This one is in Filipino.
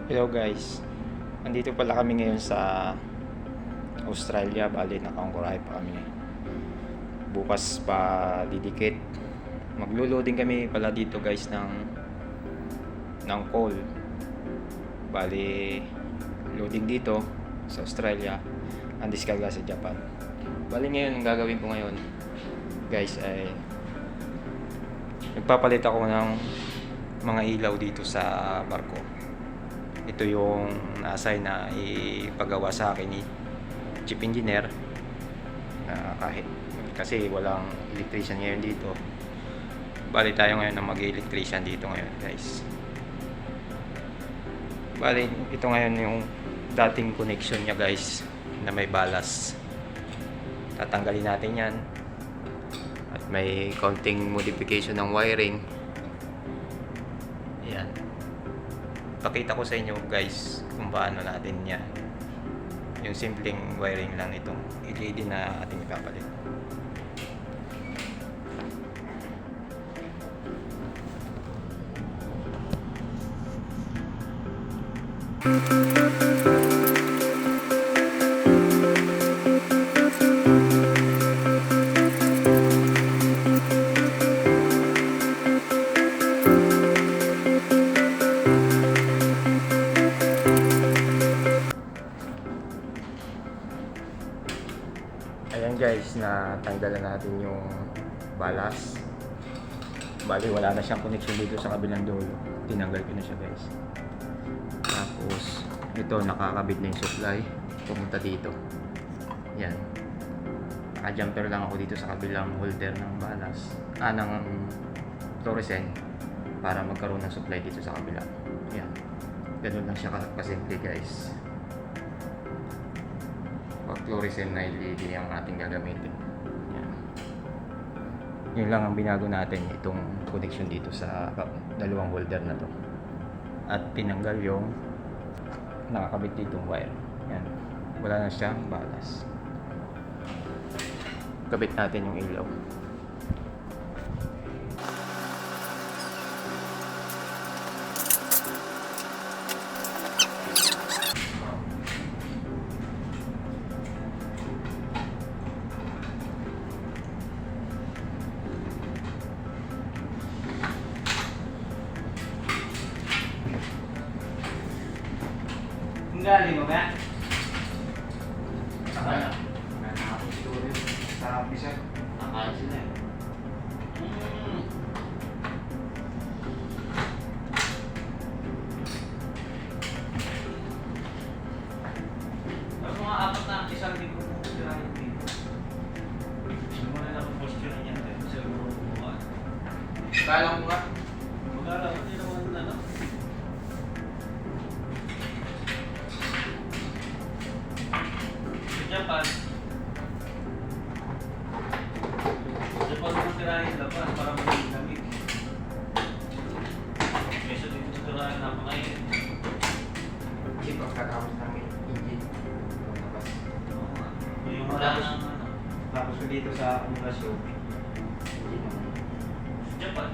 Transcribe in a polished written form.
Hello guys, andito pala kami ngayon sa Australia. Bali naka-Angkor pa kami. Bukas pa didikit. Maglo-loading kami pala dito guys ng coal. Bali loading dito sa Australia, ang diskarga sa Japan. Bali ngayon ang gagawin ko ngayon guys ay nagpapalit ako ng mga ilaw dito sa barko. Ito yung na-assign na ipagawa sa akin ni chief engineer, kahit kasi walang electrician ngayon dito. Bali tayo ngayon na mag-electrician dito ngayon guys. Bali ito ngayon yung dating connection niya guys na may balas. Tatanggalin natin yan at may counting modification ng wiring. Yan, pakita ko sa inyo guys kung paano natin yan. Yung simpleng wiring lang itong LED na ating ipapalit. Ayan guys, na tanggalan natin yung balas. Bali wala na siyang connection dito sa kabilang dulo. Tinanggal ko na siya guys. Tapos ito, nakakabit na yung supply pumunta dito. Yan, naka-jumper lang ako dito sa kabilang holder ng balas, ng fluorescent, para magkaroon ng supply dito sa kabila. Yan, ganun lang siya kasimple guys. Fluorescent na LED ang ating gagamitin. Yan. Yun lang ang binago natin, itong connection dito sa dalawang holder na to. At tinanggal yung nakakabit ditong wire. Yan. Wala na siyang balas. Kabit natin yung ilaw. Galing mo ba? Akala. Nakakapos siguro sa officer. Akala sila eh. Ang mga apat na isang linggo mo sirahin dito. Simula na ang posture niya dito sa buwan. Kala ko nga. Mag-aaraw, hindi naman ano. Sa Japan mo tirahin laban para maging lamig. Kesa dito sa tirahin napakainit. Kasi pagkatapos ng engine, lumabas. Oo nga. Yung wala nang Tapos ko dito sa operasyon, sa Japan.